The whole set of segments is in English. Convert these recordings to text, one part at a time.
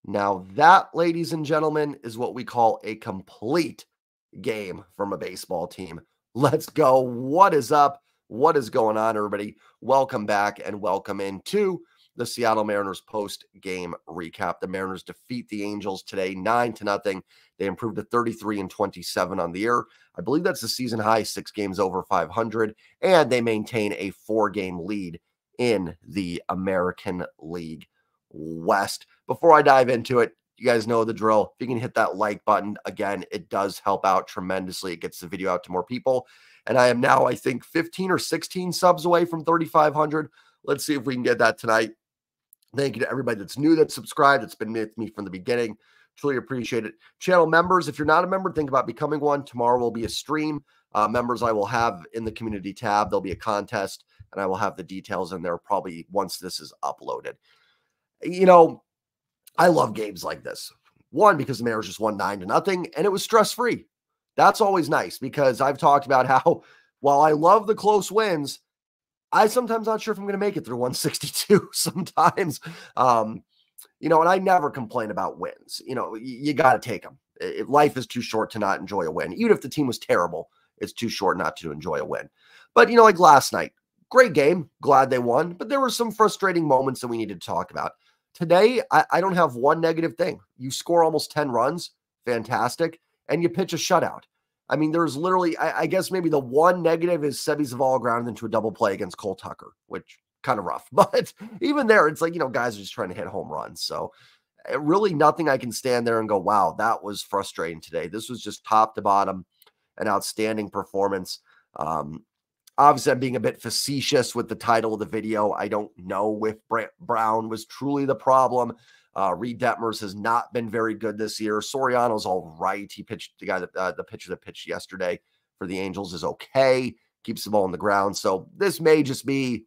Now that, ladies and gentlemen, is what we call a complete game from a baseball team. Let's go. What is up? What is going on, everybody? Welcome back and welcome into the Seattle Mariners post-game recap. The Mariners defeat the Angels today 9-0. They improved to 33-27 on the year. I believe that's the season high, 6 games over 500, and they maintain a 4-game lead in the American League West. Before I dive into it, you guys know the drill. If you can hit that like button, again, it does help out tremendously. It gets the video out to more people. And I am now, I think, 15 or 16 subs away from 3,500. Let's see if we can get that tonight. Thank you to everybody that's new, that's subscribed, that's been with me from the beginning. Truly appreciate it. Channel members, if you're not a member, think about becoming one. Tomorrow will be a stream. Members I will have in the community tab. There'll be a contest, and I will have the details in there probably once this is uploaded. You know, I love games like this. One, because the Mariners just won 9-0, and it was stress-free. That's always nice, because I've talked about how, while I love the close wins, I sometimes not sure if I'm going to make it through 162 sometimes. And I never complain about wins. You got to take them. Life is too short to not enjoy a win. Even if the team was terrible, it's too short not to enjoy a win. But, like last night, great game. Glad they won. But there were some frustrating moments that we needed to talk about. Today, I don't have one negative thing. You score almost 10 runs. Fantastic. And you pitch a shutout. I mean, there's literally, I guess maybe the one negative is Sebi Zavala grounded into a double play against Cole Tucker, which kind of rough. But even there, it's like, guys are just trying to hit home runs. So really nothing I can stand there and go, wow, that was frustrating today. This was just top to bottom, an outstanding performance. Obviously, I'm being a bit facetious with the title of the video. I don't know if Brant Brown was truly the problem. Reed Detmers has not been very good this year. Soriano's all right. He pitched the pitcher that pitched yesterday for the Angels is okay. Keeps the ball on the ground. So this may just be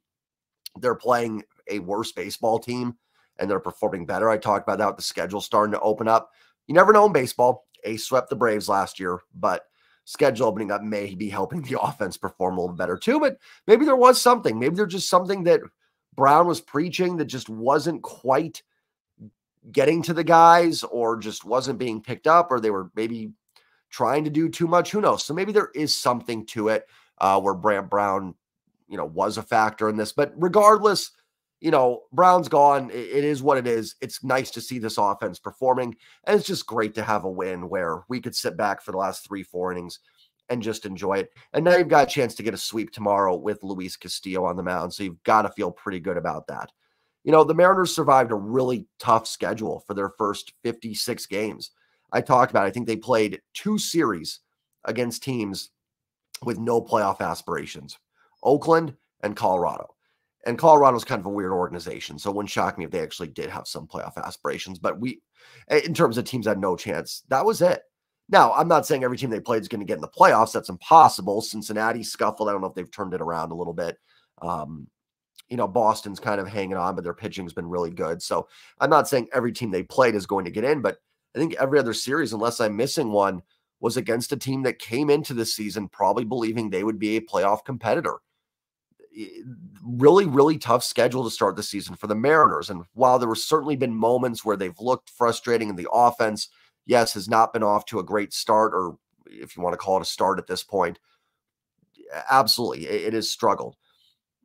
they're playing a worse baseball team and they're performing better. I talked about that with the schedule starting to open up. You never know in baseball. Ace swept the Braves last year, but schedule opening up may be helping the offense perform a little better too. But maybe there was something. Maybe there's just something that Brown was preaching that just wasn't quite getting to the guys, or just wasn't being picked up, or they were maybe trying to do too much. Who knows? So maybe there is something to it where Brant Brown, was a factor in this. But regardless, Brown's gone. It is what it is. It's nice to see this offense performing, and it's just great to have a win where we could sit back for the last 3-4 innings and just enjoy it. And now you've got a chance to get a sweep tomorrow with Luis Castillo on the mound, so you've got to feel pretty good about that. The Mariners survived a really tough schedule for their first 56 games. I talked about it. I think they played 2 series against teams with no playoff aspirations, Oakland and Colorado. And Colorado's kind of a weird organization, so it wouldn't shock me if they actually did have some playoff aspirations. But in terms of teams that had no chance, that was it. Now, I'm not saying every team they played is going to get in the playoffs. That's impossible. Cincinnati scuffled. I don't know if they've turned it around a little bit. Boston's kind of hanging on, but their pitching's been really good. So I'm not saying every team they played is going to get in, but I think every other series, unless I'm missing one, was against a team that came into this season probably believing they would be a playoff competitor. Really, really tough schedule to start the season for the Mariners. And while there were certainly been moments where they've looked frustrating and the offense, yes, has not been off to a great start, or if you want to call it a start at this point, absolutely, it has struggled.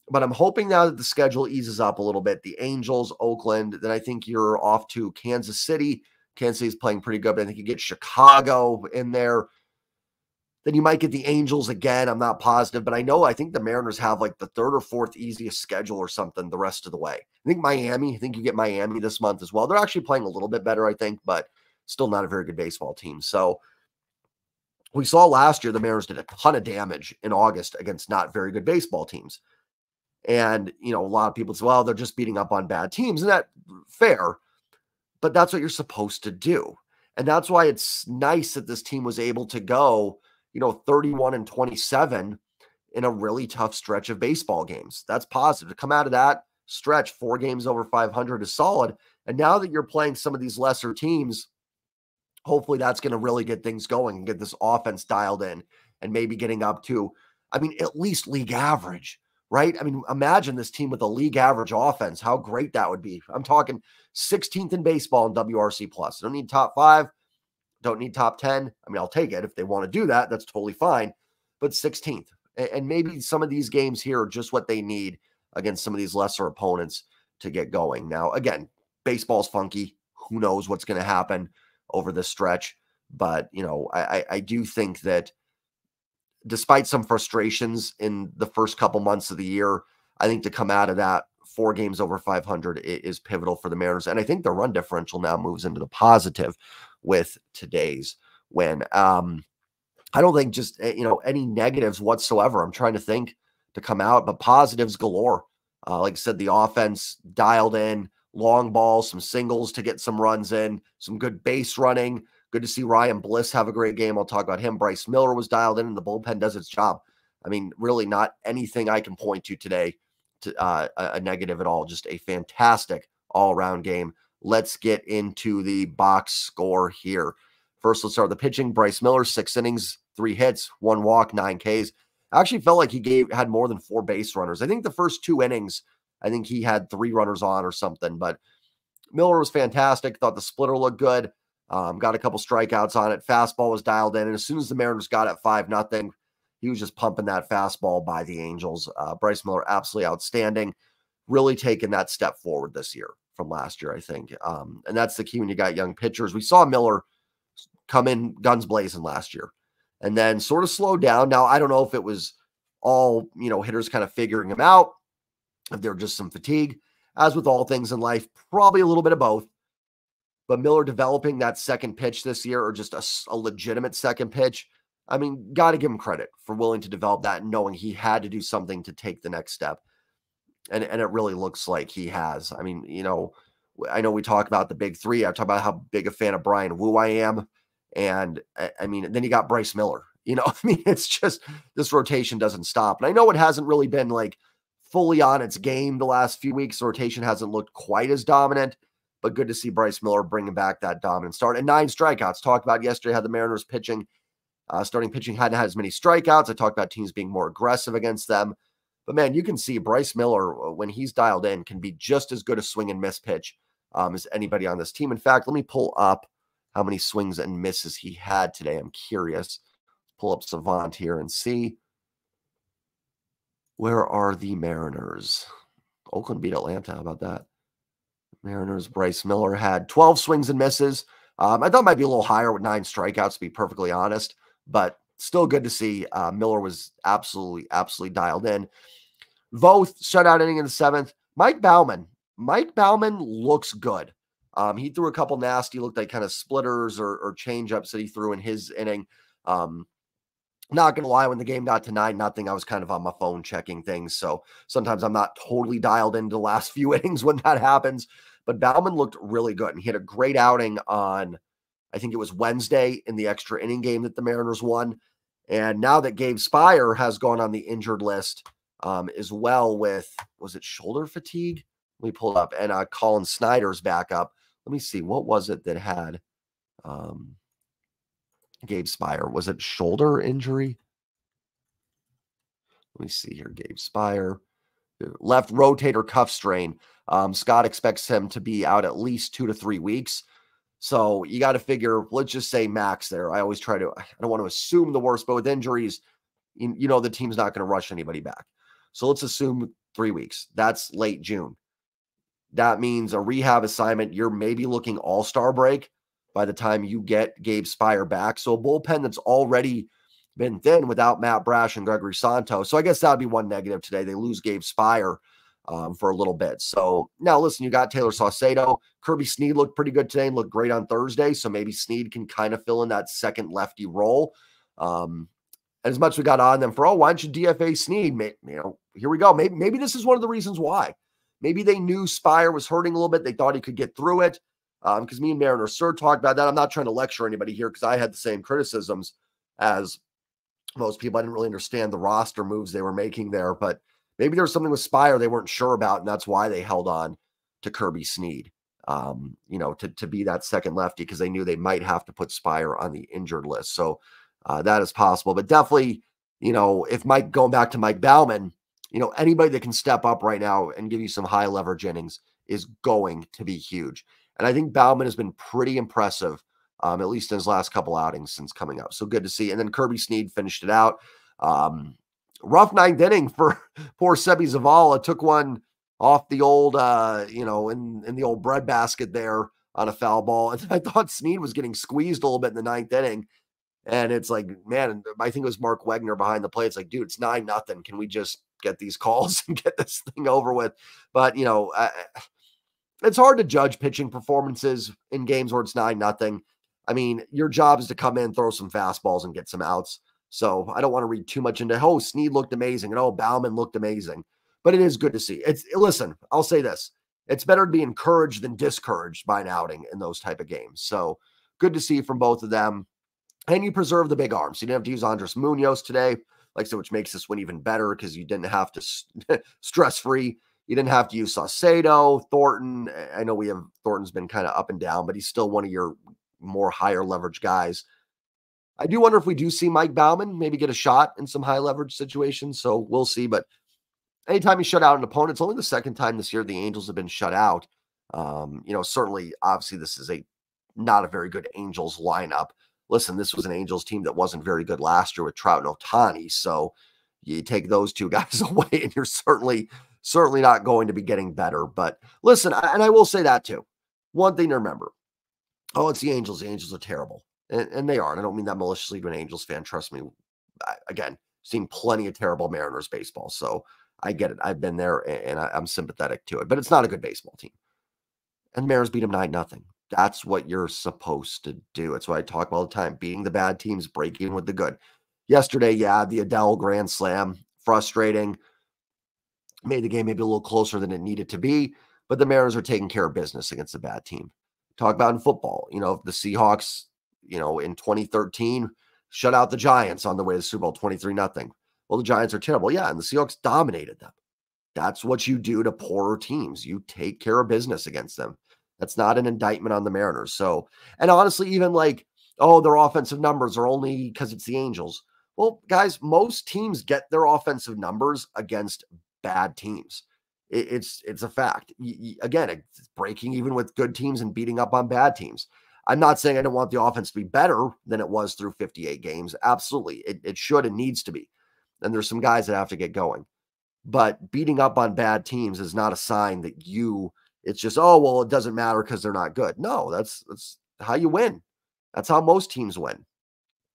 But I'm hoping now that the schedule eases up a little bit, the Angels, Oakland, then I think you're off to Kansas City. Kansas City's playing pretty good, but I think you get Chicago in there. Then you might get the Angels again. I'm not positive, but I think the Mariners have like the 3rd or 4th easiest schedule or something the rest of the way. I think you get Miami this month as well. They're actually playing a little bit better, I think, but still not a very good baseball team. So we saw last year the Mariners did a ton of damage in August against not very good baseball teams. And, a lot of people say, well, they're just beating up on bad teams. And that's fair, but that's what you're supposed to do. And that's why it's nice that this team was able to go, 31-27 in a really tough stretch of baseball games. That's positive. To come out of that stretch, 4 games over 500 is solid. And now that you're playing some of these lesser teams, hopefully that's going to really get things going and get this offense dialed in and maybe getting up to, at least league average. right? I mean, imagine this team with a league average offense, how great that would be. I'm talking 16th in baseball in WRC plus. Don't need top 5, don't need top 10. I mean, I'll take it if they want to do that. That's totally fine. But 16th. And maybe some of these games here are just what they need against some of these lesser opponents to get going. Now, again, baseball's funky. Who knows what's going to happen over this stretch? But, I do think that despite some frustrations in the first couple months of the year, I think to come out of that 4 games over 500 is pivotal for the Mariners. And I think the run differential now moves into the positive with today's win. I don't think just, any negatives whatsoever. I'm trying to think to come out, but positives galore. Like I said, the offense dialed in, long balls, some singles to get some runs in, some good base running. Good to see Ryan Bliss have a great game. I'll talk about him. Bryce Miller was dialed in, and the bullpen does its job. I mean, really not anything I can point to today to a negative at all. Just a fantastic all-around game. Let's get into the box score here. First, let's start with the pitching. Bryce Miller, 6 innings, 3 hits, 1 walk, 9 Ks. I actually felt like he had more than 4 base runners. I think the first 2 innings, I think he had 3 runners on or something, but Miller was fantastic. Thought the splitter looked good. Got a couple strikeouts on it. Fastball was dialed in. And as soon as the Mariners got at 5-0, he was just pumping that fastball by the Angels. Bryce Miller, absolutely outstanding. Really taking that step forward this year from last year, I think. And that's the key when you got young pitchers. We saw Miller come in guns blazing last year and then sort of slow down. Now, I don't know if it was all, hitters kind of figuring him out, if there were just some fatigue. As with all things in life, probably a little bit of both. But Miller developing that second pitch this year, or just a legitimate second pitch, I mean, got to give him credit for willing to develop that and knowing he had to do something to take the next step. And it really looks like he has. I mean, I know we talk about the big 3. I talk about how big a fan of Brian Wu I am. And I mean, then you got Bryce Miller. I mean, it's just this rotation doesn't stop. And I know it hasn't really been like fully on its game the last few weeks. The rotation hasn't looked quite as dominant. But good to see Bryce Miller bringing back that dominant start. And 9 strikeouts. Talked about yesterday how the Mariners pitching, starting pitching hadn't had as many strikeouts. I talked about teams being more aggressive against them. But, man, you can see Bryce Miller, when he's dialed in, can be just as good a swing and miss pitch as anybody on this team. In fact, let me pull up how many swings and misses he had today. I'm curious. Pull up Savant here and see. Where are the Mariners? Oakland beat Atlanta. How about that? Mariners, Bryce Miller had 12 swings and misses. I thought it might be a little higher with 9 strikeouts, to be perfectly honest, but still good to see. Miller was absolutely dialed in. Voth, shutout inning in the 7th. Mike Baumann looks good. He threw a couple nasty, looked like kind of splitters or change-ups that he threw in his inning. Not going to lie, when the game got to 9-0, I was kind of on my phone checking things. So sometimes I'm not totally dialed into the last few innings when that happens. But Baumann looked really good. And he had a great outing on, I think it was Wednesday in the extra inning game that the Mariners won. And now that Gabe Spire has gone on the injured list as well with, was it shoulder fatigue? Let me pull it up. And Colin Snyder's back up. Let me see. What was it that had Gabe Spire? Was it shoulder injury? Let me see here. Gabe Spire. Left rotator cuff strain. Scott expects him to be out at least 2 to 3 weeks. So you got to figure, let's just say max there. I always I don't want to assume the worst, but with injuries, the team's not going to rush anybody back. So let's assume 3 weeks. That's late June. That means a rehab assignment. You're maybe looking all-star break by the time you get Gabe Spire back. So a bullpen that's already been thin without Matt Brash and Gregory Santos. So I guess that would be one negative today. They lose Gabe Spire for a little bit. So now listen, you got Taylor Saucedo. Kirby Snead looked pretty good today and looked great on Thursday. So maybe Snead can kind of fill in that second lefty role. As much as we got on them for, why don't you DFA Snead? Here we go. Maybe this is one of the reasons why. Maybe they knew Spire was hurting a little bit. They thought he could get through it. Because me and Mariner Sir talked about that. I'm not trying to lecture anybody here because I had the same criticisms as most people. I didn't really understand the roster moves they were making there, but maybe there was something with Spire they weren't sure about, and that's why they held on to Kirby Snead, to be that second lefty, because they knew they might have to put Spire on the injured list. So that is possible. But definitely, if going back to Mike Baumann, Anybody that can step up right now and give you some high leverage innings is going to be huge. And I think Bauman has been pretty impressive, at least in his last couple outings since coming up. So good to see. And then Kirby Snead finished it out. Rough ninth inning for poor Sebi Zavala. Took one off the old, in the old breadbasket there on a foul ball. And I thought Snead was getting squeezed a little bit in the ninth inning. And it's like, man, I think it was Mark Wegner behind the plate. It's like, dude, it's 9-0. Can we just get these calls and get this thing over with? But, it's hard to judge pitching performances in games where it's 9-0. I mean, your job is to come in, throw some fastballs, and get some outs. So I don't want to read too much into, oh, Snead looked amazing, and Bauman looked amazing. But it is good to see. Listen, I'll say this. It's better to be encouraged than discouraged by an outing in those type of games. So good to see from both of them. And you preserve the big arms. You didn't have to use Andres Munoz today, which makes this one even better because you didn't have to stress-free. You didn't have to use Saucedo, Thornton. I know Thornton's been kind of up and down, but he's still one of your more higher leverage guys. I do wonder if we do see Mike Bauman maybe get a shot in some high leverage situations. So we'll see. But anytime you shut out an opponent, it's only the second time this year the Angels have been shut out. Certainly, obviously, this is not a very good Angels lineup. Listen, this was an Angels team that wasn't very good last year with Trout and Ohtani. So you take those two guys away and you're certainly not going to be getting better. But listen, and I will say that too. One thing to remember. Oh, it's the Angels. The Angels are terrible. And they are. And I don't mean that maliciously to an Angels fan. Trust me. Again, seen plenty of terrible Mariners baseball. So I get it. I've been there and I'm sympathetic to it. But it's not a good baseball team. And the Mariners beat them 9-0. That's what you're supposed to do. It's what I talk about all the time. Beating the bad teams, breaking with the good. Yesterday, the Adele grand slam, frustrating. Made the game maybe a little closer than it needed to be, but the Mariners are taking care of business against a bad team. Talk about in football, the Seahawks, in 2013, shut out the Giants on the way to the Super Bowl 23-0. Well, the Giants are terrible. Yeah, and the Seahawks dominated them. That's what you do to poorer teams. You take care of business against them. That's not an indictment on the Mariners. So, and honestly, even their offensive numbers are only because it's the Angels. Well, guys, most teams get their offensive numbers against bad teams. It's a fact. Again, it's breaking even with good teams and beating up on bad teams. I'm not saying I don't want the offense to be better than it was through 58 games. Absolutely. It should and needs to be. And there's some guys that have to get going. But beating up on bad teams is not a sign that it's just, it doesn't matter because they're not good. No, that's how you win. That's how most teams win.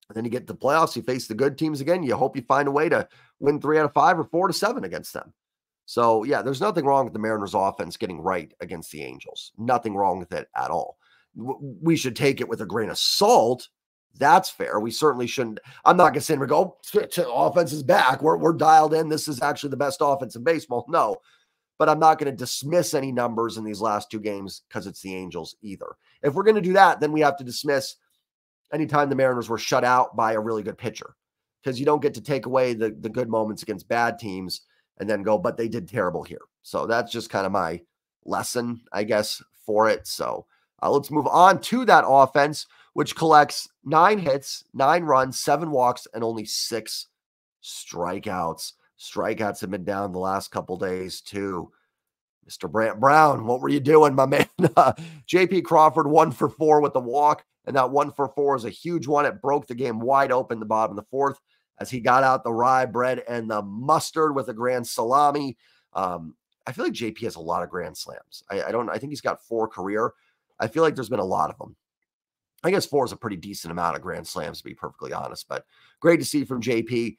And then you get to the playoffs, you face the good teams again. You hope you find a way to win 3 out of 5 or 4 to 7 against them. So, there's nothing wrong with the Mariners offense getting right against the Angels. Nothing wrong with it at all. We should take it with a grain of salt. That's fair. We certainly shouldn't. I'm not going to sit here and go, offense is back. We're dialed in. This is actually the best offense in baseball. No. But I'm not going to dismiss any numbers in these last 2 games because it's the Angels either. If we're going to do that, then we have to dismiss anytime the Mariners were shut out by a really good pitcher, because you don't get to take away the good moments against bad teams and then go, but they did terrible here. So that's just kind of my lesson, I guess, for it. So let's move on to that offense, which collects 9 hits, 9 runs, 7 walks, and only 6 strikeouts. Strikeouts have been down the last couple days too. Mr. Brant Brown, what were you doing, my man? J.P. Crawford 1 for 4 with the walk, and that 1 for 4 is a huge one. It broke the game wide open the bottom of the 4th as he got out the rye bread and the mustard with a grand salami. I feel like JP has a lot of grand slams. I think he's got 4 career. I feel like there's been a lot of them. I guess 4 is a pretty decent amount of grand slams, to be perfectly honest, but great to see from JP.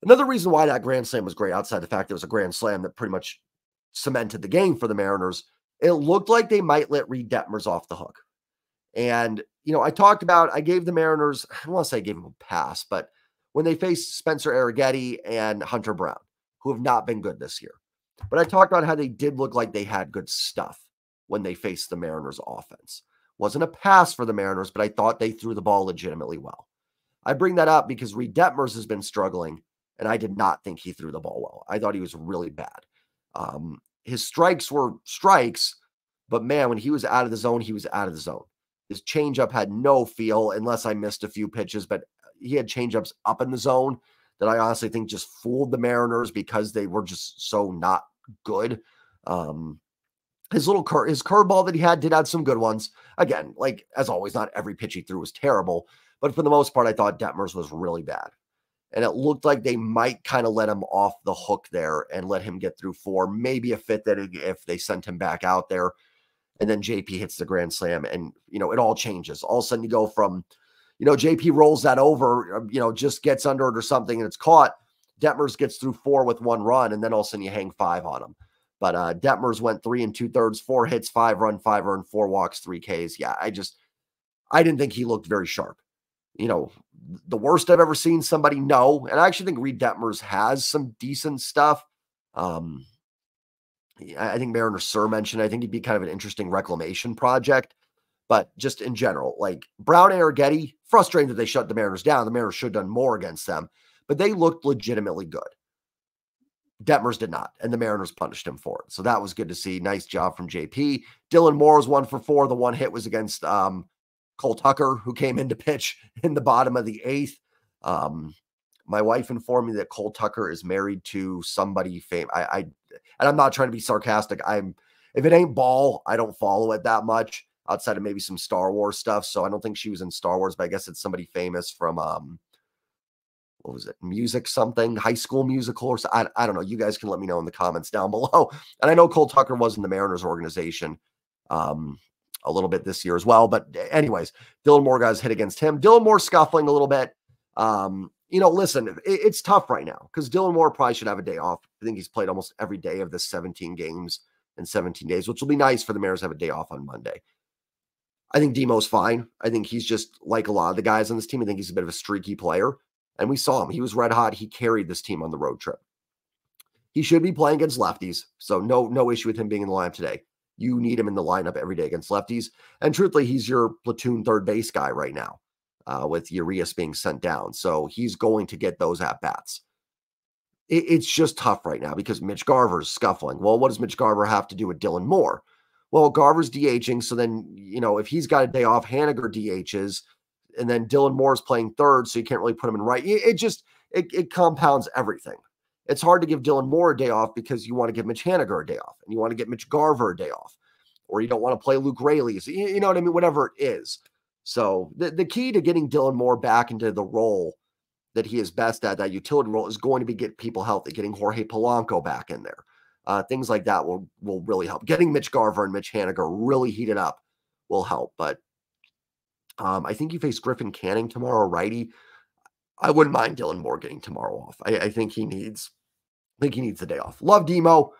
Another reason why that grand slam was great, outside the fact it was a grand slam that pretty much cemented the game for the Mariners, it looked like they might let Reed Detmers off the hook. And, I gave the Mariners, I don't want to say I gave them a pass, but when they faced Spencer Arrighetti and Hunter Brown, who have not been good this year. But I talked about how they did look like they had good stuff when they faced the Mariners offense. Wasn't a pass for the Mariners, but I thought they threw the ball legitimately well. I bring that up because Reed Detmers has been struggling, and I did not think he threw the ball well. I thought he was really bad. His strikes were strikes, but man, when he was out of the zone, he was out of the zone. His changeup had no feel unless I missed a few pitches, but he had changeups up in the zone that I honestly think just fooled the Mariners because they were just so not good. His curveball that he had did have some good ones. Again, like as always, not every pitch he threw was terrible, but for the most part, I thought Detmers was really bad. And it looked like they might kind of let him off the hook there and let him get through 4, maybe a fifth inning if they sent him back out there. And then JP hits the grand slam and, it all changes. All of a sudden you go from, JP rolls that over, just gets under it or something and it's caught. Detmers gets through 4 with 1 run and then all of a sudden you hang 5 on him. But Detmers went 3 2/3, 4 hits, 5 run, 5 earned, 4 walks, 3 Ks. Yeah, I didn't think he looked very sharp. The worst I've ever seen somebody, no. And I actually think Reed Detmers has some decent stuff. I think Mariner Sir mentioned, I think he'd be kind of an interesting reclamation project. But just in general, like Brown and Arrighetti, frustrating that they shut the Mariners down. The Mariners should have done more against them, but they looked legitimately good. Detmers did not, and the Mariners punished him for it. So that was good to see. Nice job from JP. Dylan Moore was 1 for 4. The one hit was against Cole Tucker, who came in to pitch in the bottom of the 8th. My wife informed me that Cole Tucker is married to somebody famous. And I'm not trying to be sarcastic. If it ain't ball, I don't follow it that much outside of maybe some Star Wars stuff. So I don't think she was in Star Wars, but I guess it's somebody famous from what was it? Music something, High School Musical or something. I don't know. You guys can let me know in the comments down below. And I know Cole Tucker was in the Mariners organization a little bit this year as well. But anyways, Dylan Moore got his hit against him. Dylan Moore scuffling a little bit. Listen, it's tough right now because Dylan Moore probably should have a day off. I think he's played almost every day of the 17 games in 17 days, which will be nice for the Mariners to have a day off on Monday. I think Demo's fine. I think he's just like a lot of the guys on this team. I think he's a bit of a streaky player. And we saw him. He was red hot. He carried this team on the road trip. He should be playing against lefties. So no issue with him being in the lineup today. You need him in the lineup every day against lefties. And truthfully, he's your platoon third base guy right now with Urias being sent down. So he's going to get those at-bats. It's just tough right now because Mitch Garver's scuffling. Well, what does Mitch Garver have to do with Dylan Moore? Well, Garver's DHing. So then, if he's got a day off, Haniger DHs. And then Dylan Moore's playing third, so you can't really put him in right. It compounds everything. It's hard to give Dylan Moore a day off because you want to give Mitch Haniger a day off, and you want to get Mitch Garver a day off, or you don't want to play Luke Raley. So, you know what I mean? Whatever it is. So the key to getting Dylan Moore back into the role that he is best at, that utility role, is going to be get people healthy, getting Jorge Polanco back in there. Things like that will really help. Getting Mitch Garver and Mitch Haniger really heated up will help, but I think you face Griffin Canning tomorrow, righty. I wouldn't mind Dylan Moore getting tomorrow off. I think he needs the day off. Love Demo.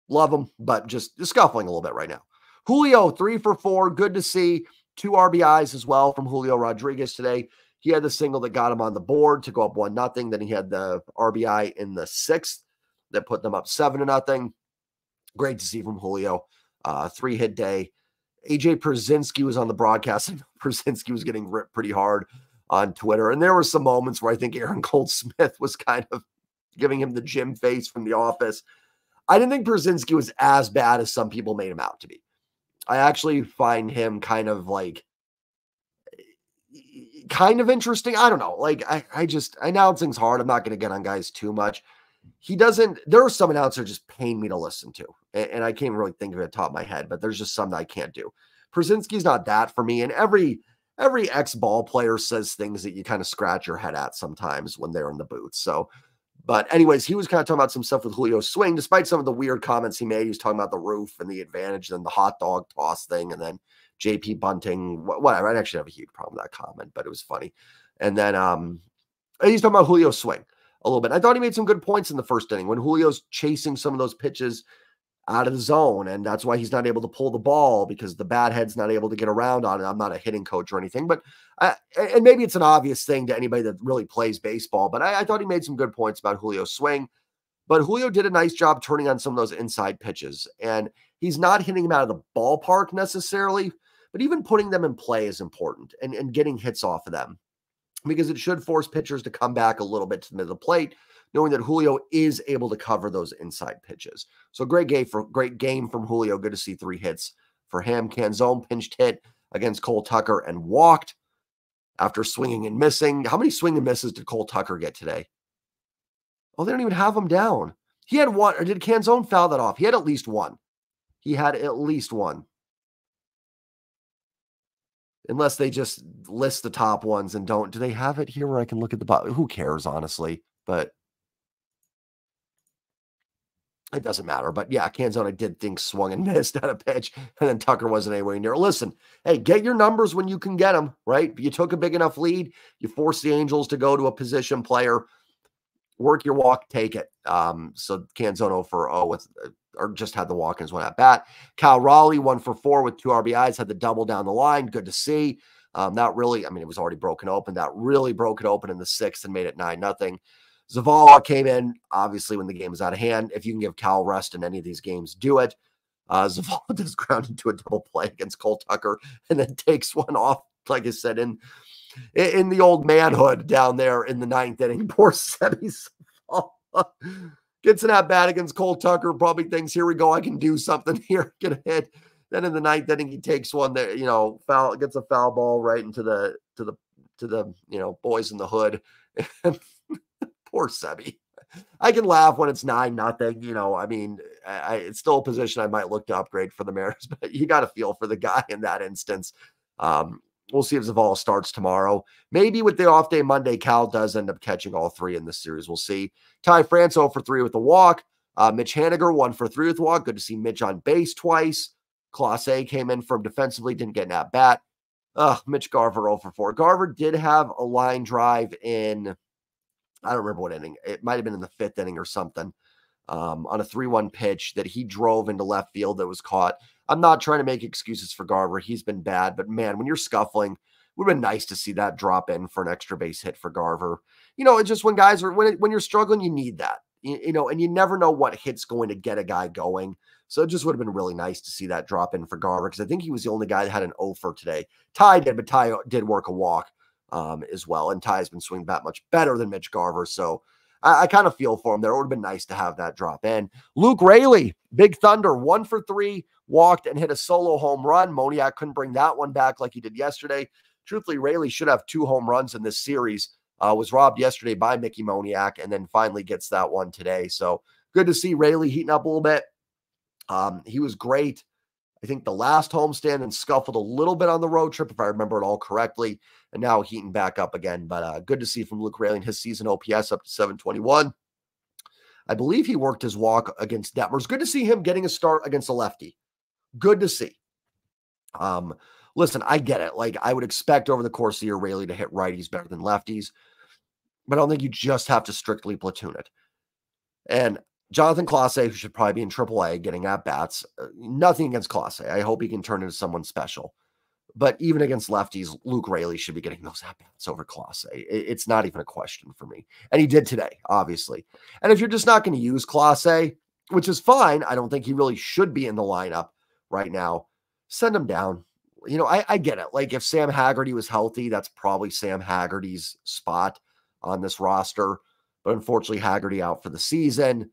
Love him, but just scuffling a little bit right now. Julio, 3 for 4. Good to see. 2 RBIs as well from Julio Rodriguez today. He had the single that got him on the board to go up 1-0. Then he had the RBI in the 6th that put them up 7-0. Great to see from Julio. 3-hit day. AJ Pierzynski was on the broadcast, and Pierzynski was getting ripped pretty hard on Twitter. And there were some moments where I think Aaron Goldsmith was kind of giving him the Jim face from The Office. I didn't think Pierzynski was as bad as some people made him out to be. I actually find him kind of interesting. I don't know. Like, announcing's hard. I'm not going to get on guys too much. There are some announcers just pain me to listen to. And I can't really think of it at the top of my head, but there's just some that I can't do. Pierzynski's not that for me. And every ex-ball player says things that you kind of scratch your head at sometimes when they're in the booth. So, but anyways, he was kind of talking about some stuff with Julio's swing, despite some of the weird comments he made. He was talking about the roof and the advantage and the hot dog toss thing. And then JP bunting, whatever. I actually have a huge problem with that comment, but it was funny. And then he's talking about Julio's swing a little bit. I thought he made some good points in the first inning when Julio's chasing some of those pitches out of the zone, and that's why he's not able to pull the ball because the bat head's not able to get around on it. I'm not a hitting coach or anything, but and maybe it's an obvious thing to anybody that really plays baseball, but I thought he made some good points about Julio's swing. But Julio did a nice job turning on some of those inside pitches, and he's not hitting them out of the ballpark necessarily, but even putting them in play is important and getting hits off of them, because it should force pitchers to come back a little bit to the middle of the plate, knowing that Julio is able to cover those inside pitches. So great game from Julio. Good to see 3 hits for him. Canzone pinched hit against Cole Tucker and walked after swinging and missing. How many swing and misses did Cole Tucker get today? Oh, they don't even have him down. He had one, or did Canzone foul that off? He had at least one. He had at least one. Unless they just list the top ones and don't. Do they have it here where I can look at the bottom? Who cares, honestly? But it doesn't matter. But yeah, Canzone, I did think swung and missed at a pitch, and then Tucker wasn't anywhere near. Listen, hey, get your numbers when you can get them, right? You took a big enough lead. You forced the Angels to go to a position player. Work your walk, take it. So Canzone 0 for 0 with, or just had the walk-ins one at bat. Cal Raleigh 1 for 4 with 2 RBIs, had the double down the line. Good to see. That really, I mean, it was already broken open. That really broke it open in the 6th and made it 9-0. Zavala came in, obviously, when the game was out of hand. If you can give Cal rest in any of these games, do it. Zavala does ground into a double play against Cole Tucker and then takes one off, like I said, in the old manhood down there in the 9th inning. Poor Sebby's gets an at bat against Cole Tucker, probably thinks, here we go, I can do something here, get a hit. Then in the 9th inning, he takes one that, foul, gets a foul ball right into the boys in the hood. Poor Sebby. I can laugh when it's 9-0. I mean, it's still a position I might look to upgrade for the Mariners, but you got to feel for the guy in that instance. We'll see if Zavala starts tomorrow. Maybe with the off day Monday, Cal does end up catching all 3 in this series. We'll see. Ty France 0 for 3 with the walk. Mitch Haniger 1 for 3 with the walk. Good to see Mitch on base twice. Clase came in from defensively, didn't get an at bat. Mitch Garver 0 for 4. Garver did have a line drive in, I don't remember what inning. It might have been in the 5th inning or something, on a 3-1 pitch that he drove into left field that was caught. I'm not trying to make excuses for Garver. He's been bad, but man, when you're scuffling, it would have been nice to see that drop in for an extra base hit for Garver. It's just when guys are, when you're struggling, you need that, and you never know what hit's going to get a guy going. So it just would have been really nice to see that drop in for Garver, because I think he was the only guy that had an 0 for today. Ty did, but Ty did work a walk as well. And Ty's been swinging bat much better than Mitch Garver. So I kind of feel for him there. It would have been nice to have that drop in. Luke Raley, Big Thunder, 1 for 3, walked and hit a solo home run. Moniak couldn't bring that one back like he did yesterday. Truthfully, Raley should have 2 home runs in this series. Was robbed yesterday by Mickey Moniak, and then finally gets that one today. So good to see Raley heating up a little bit. He was great, I think, the last homestand, and scuffled a little bit on the road trip, if I remember it all correctly, and now heating back up again. But good to see from Luke Raley, his season OPS up to 721. I believe he worked his walk against Detmers. Good to see him getting a start against a lefty. Good to see. Listen, I get it. Like, I would expect over the course of the year, Raley to hit righties better than lefties, but I don't think you just have to strictly platoon it. And Jonathan Clase, who should probably be in AAA, getting at bats. Nothing against Clase. I hope he can turn into someone special. But even against lefties, Luke Raley should be getting those at bats over Clase. It's not even a question for me. And he did today, obviously. And if you're just not going to use Clase, which is fine, I don't think he really should be in the lineup right now, send him down. I get it. Like, if Sam Haggerty was healthy, that's probably Sam Haggerty's spot on this roster. But unfortunately, Haggerty out for the season.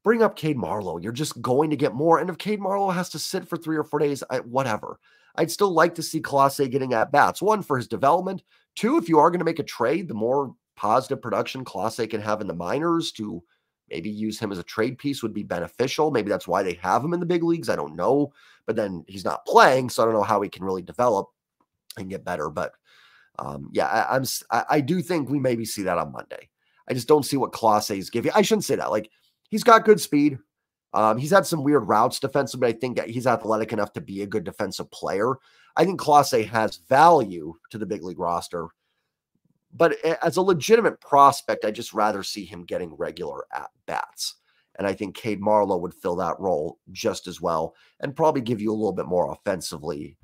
Bring up Cade Marlowe. You're just going to get more. And if Cade Marlowe has to sit for 3 or 4 days, whatever. I'd still like to see Clase getting at bats. 1, for his development. 2, if you are going to make a trade, the more positive production Clase can have in the minors, to maybe use him as a trade piece would be beneficial. Maybe that's why they have him in the big leagues. I don't know. But then he's not playing, so I don't know how he can really develop and get better. But yeah, I do think we maybe see that on Monday. I just don't see what Clase is giving. I shouldn't say that. Like, he's got good speed. He's had some weird routes defensively, but I think he's athletic enough to be a good defensive player. I think Clase has value to the big league roster, but as a legitimate prospect, I'd just rather see him getting regular at-bats. And I think Cade Marlowe would fill that role just as well, and probably give you a little bit more offensively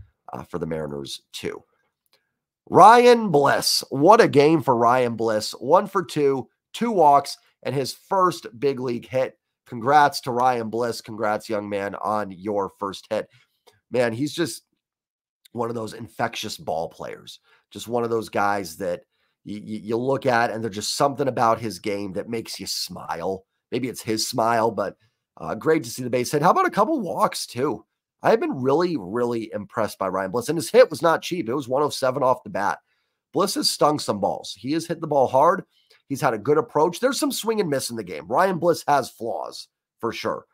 for the Mariners too. Ryan Bliss. What a game for Ryan Bliss. 1 for 2, 2 walks, and his first big league hit. Congrats to Ryan Bliss. Congrats, young man, on your first hit. Man, he's just one of those infectious ball players. Just one of those guys that you look at, and there's just something about his game that makes you smile. Maybe it's his smile, but great to see the base hit. How about a couple walks too? I've been really, really impressed by Ryan Bliss, and his hit was not cheap. It was 107 off the bat. Bliss has stung some balls. He has hit the ball hard. He's had a good approach. There's some swing and miss in the game. Ryan Bliss has flaws for sure.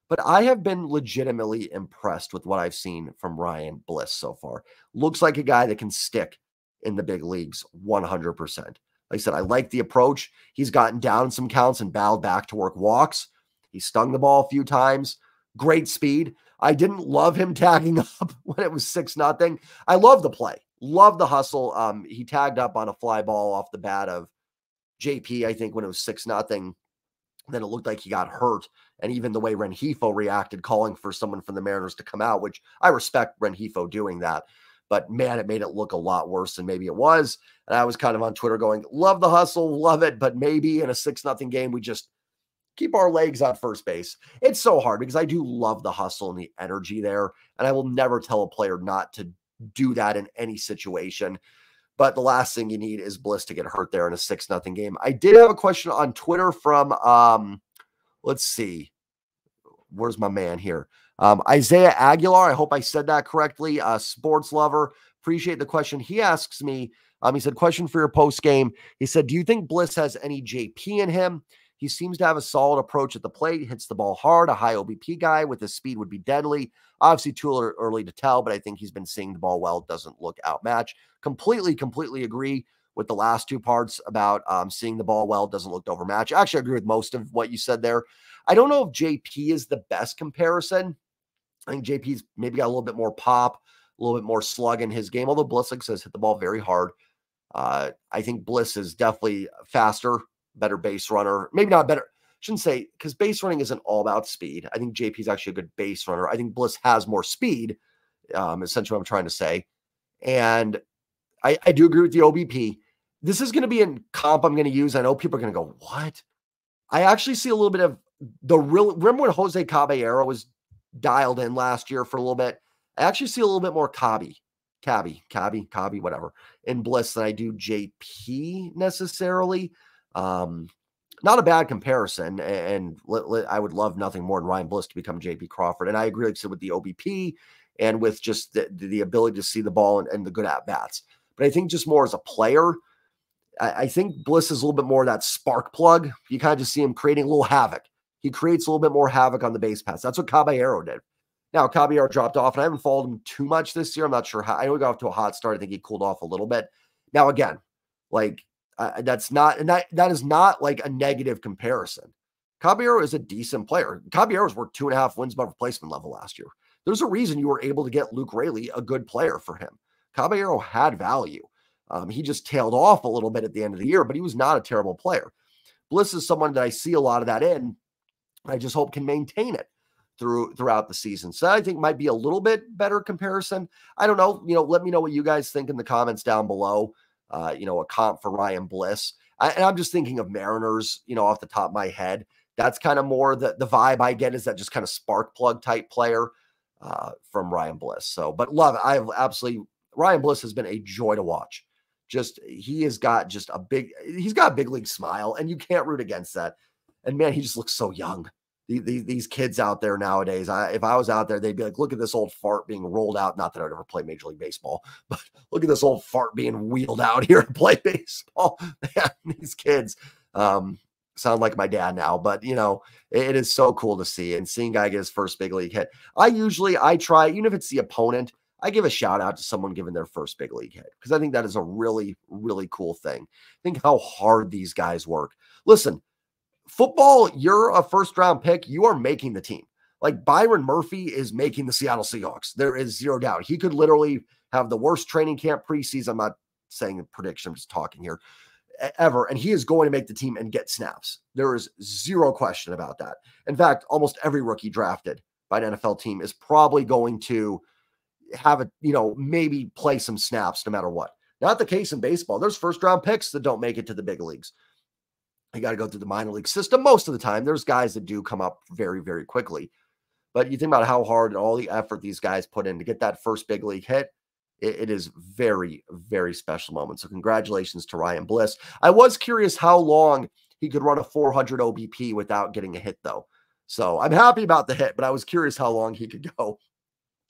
But I have been legitimately impressed with what I've seen from Ryan Bliss so far. Looks like a guy that can stick in the big leagues 100%. Like I said, I like the approach. He's gotten down some counts and battled back to work walks. He stung the ball a few times. Great speed. I didn't love him tagging up when it was 6-0. I love the play. Love the hustle. He tagged up on a fly ball off the bat of JP, I think, when it was 6-0. Then it looked like he got hurt. And even the way Rengifo reacted, calling for someone from the Mariners to come out, which I respect Rengifo doing that. But man, it made it look a lot worse than maybe it was. And I was kind of on Twitter going, love the hustle, love it. But maybe in a 6-0 game, we just keep our legs on first base. It's so hard because I do love the hustle and the energy there. And I will never tell a player not to do that in any situation. But the last thing you need is Bliss to get hurt there in a 6-0 game. I did have a question on Twitter from, let's see, where's my man here? Isaiah Aguilar. I hope I said that correctly. Sports lover. Appreciate the question. He asks me, he said, question for your post game. He said, do you think Bliss has any JP in him? He seems to have a solid approach at the plate, hits the ball hard, a high OBP guy with his speed would be deadly. Obviously too early to tell, but I think he's been seeing the ball well. Doesn't look outmatched. Completely agree with the last two parts about seeing the ball well, doesn't look overmatched. Actually, I agree with most of what you said there. I don't know if JP is the best comparison. I think JP's maybe got a little bit more pop, a little bit more slug in his game, although Bliss, like says, hit the ball very hard. I think Bliss is definitely faster, better base runner. Maybe not better. Shouldn't say, because base running isn't all about speed. I think JP is actually a good base runner. I think Bliss has more speed, essentially what I'm trying to say. And I do agree with the OBP. This is going to be a comp I'm going to use. I know people are going to go, what? I actually see a little bit of the real. Remember when Jose Caballero was dialed in last year for a little bit? I actually see a little bit more Cabby, whatever, in Bliss than I do JP necessarily. Not a bad comparison, and I would love nothing more than Ryan Bliss to become JP Crawford. And I agree, like I said, with the OBP and with just the ability to see the ball and the good at-bats. But I think just more as a player, I think Bliss is a little bit more of that spark plug. You kind of just see him creating a little havoc. He creates a little bit more havoc on the base pass. That's what Caballero did. Now, Caballero dropped off, and I haven't followed him too much this year. I'm not sure how. I know he got off to a hot start. I think he cooled off a little bit. Now, again, like, that's not, and that is not like a negative comparison. Caballero is a decent player. Caballero's worth 2.5 wins above replacement level last year. There's a reason you were able to get Luke Raley, a good player for him. Caballero had value. He just tailed off a little bit at the end of the year, but he was not a terrible player. Bliss is someone that I see a lot of that in. I just hope can maintain it throughout the season. So I think might be a little bit better comparison. I don't know. Let me know what you guys think in the comments down below. A comp for Ryan Bliss. And I'm just thinking of Mariners, off the top of my head. That's kind of more the vibe I get, is that just kind of spark plug type player from Ryan Bliss. So, but love it. Ryan Bliss has been a joy to watch. He's got a big league smile, and you can't root against that. And man, he just looks so young. These kids out there nowadays, if I was out there, they'd be like, look at this old fart being rolled out. Not that I'd ever play Major League Baseball, but look at this old fart being wheeled out here to play baseball. Man, these kids sound like my dad now, but it is so cool to see. And seeing guy get his first big league hit. I try, even if it's the opponent, I give a shout out to someone giving their first big league hit, because I think that is a really, really cool thing. Think how hard these guys work. Listen, football, you're a first-round pick. You are making the team. Like Byron Murphy is making the Seattle Seahawks. There is zero doubt. He could literally have the worst training camp preseason. I'm not saying a prediction. I'm just talking here. Ever. And he is going to make the team and get snaps. There is zero question about that. In fact, almost every rookie drafted by an NFL team is probably going to have maybe play some snaps no matter what. Not the case in baseball. There's first-round picks that don't make it to the big leagues. You got to go through the minor league system most of the time. There's guys that do come up very, very quickly. But you think about how hard and all the effort these guys put in to get that first big league hit. It is very, very special moment. So congratulations to Ryan Bliss. I was curious how long he could run a 400 OBP without getting a hit, though. So I'm happy about the hit, but I was curious how long he could go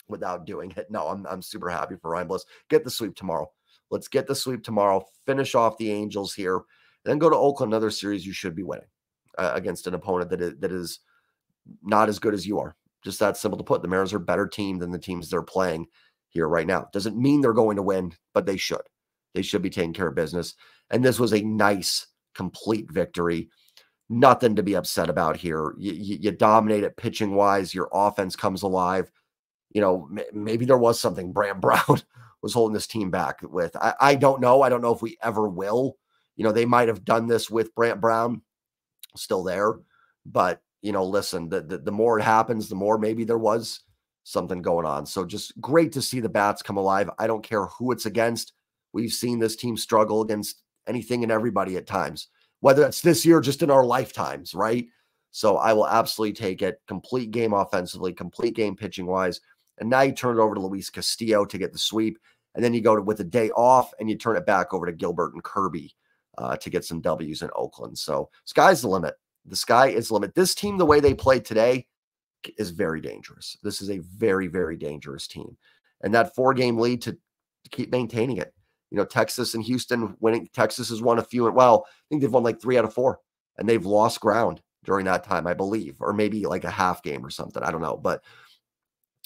without doing it. No, I'm super happy for Ryan Bliss. Get the sweep tomorrow. Let's get the sweep tomorrow. Finish off the Angels here. Then go to Oakland, another series you should be winning against an opponent that is not as good as you are. Just that simple to put. The Mariners are a better team than the teams they're playing here right now. Doesn't mean they're going to win, but they should. They should be taking care of business. And this was a nice, complete victory. Nothing to be upset about here. You dominate it pitching-wise. Your offense comes alive. You know, maybe there was something Brant Brown was holding this team back with. I don't know. I don't know if we ever will. You know, they might have done this with Brant Brown still there. But, you know, listen, the more it happens, the more maybe there was something going on. So just great to see the bats come alive. I don't care who it's against. We've seen this team struggle against anything and everybody at times, whether it's this year or just in our lifetimes, right? So I will absolutely take it. Complete game offensively, complete game pitching-wise. And now you turn it over to Luis Castillo to get the sweep. And then you go with a day off and you turn it back over to Gilbert and Kirby to get some W's in Oakland. So sky's the limit. The sky is the limit. This team, the way they play today, is very dangerous. This is a very, very dangerous team. And that 4-game lead to keep maintaining it. You know, Texas and Houston winning. Texas has won a few. Well, I think they've won like 3 out of 4. And they've lost ground during that time, I believe. Or maybe like a half game or something. I don't know. But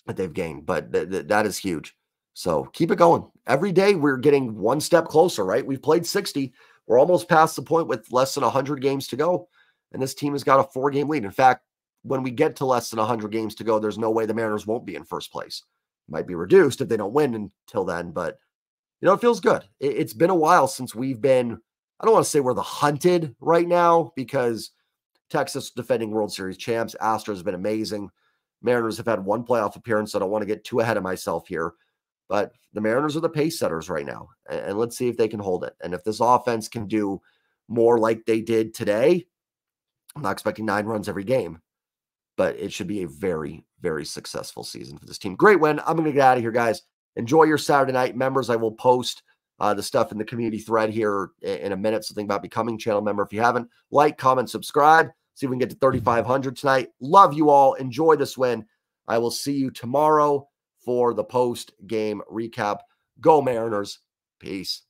they've gained. But that is huge. So keep it going. Every day we're getting one step closer, right? We've played 60. We're almost past the point with less than 100 games to go. And this team has got a 4-game lead. In fact, when we get to less than 100 games to go, there's no way the Mariners won't be in first place. It might be reduced if they don't win until then. But, you know, it feels good. It's been a while since we've been, I don't want to say we're the hunted right now because Texas defending World Series champs. Astros have been amazing. Mariners have had one playoff appearance, so I don't want to get too ahead of myself here. But the Mariners are the pace setters right now. And let's see if they can hold it. And if this offense can do more like they did today, I'm not expecting 9 runs every game. But it should be a very, very successful season for this team. Great win. I'm going to get out of here, guys. Enjoy your Saturday night. Members, I will post the stuff in the community thread here in a minute. So think about becoming channel member. If you haven't, like, comment, subscribe. See if we can get to 3,500 tonight. Love you all. Enjoy this win. I will see you tomorrow for the post-game recap. Go Mariners. Peace.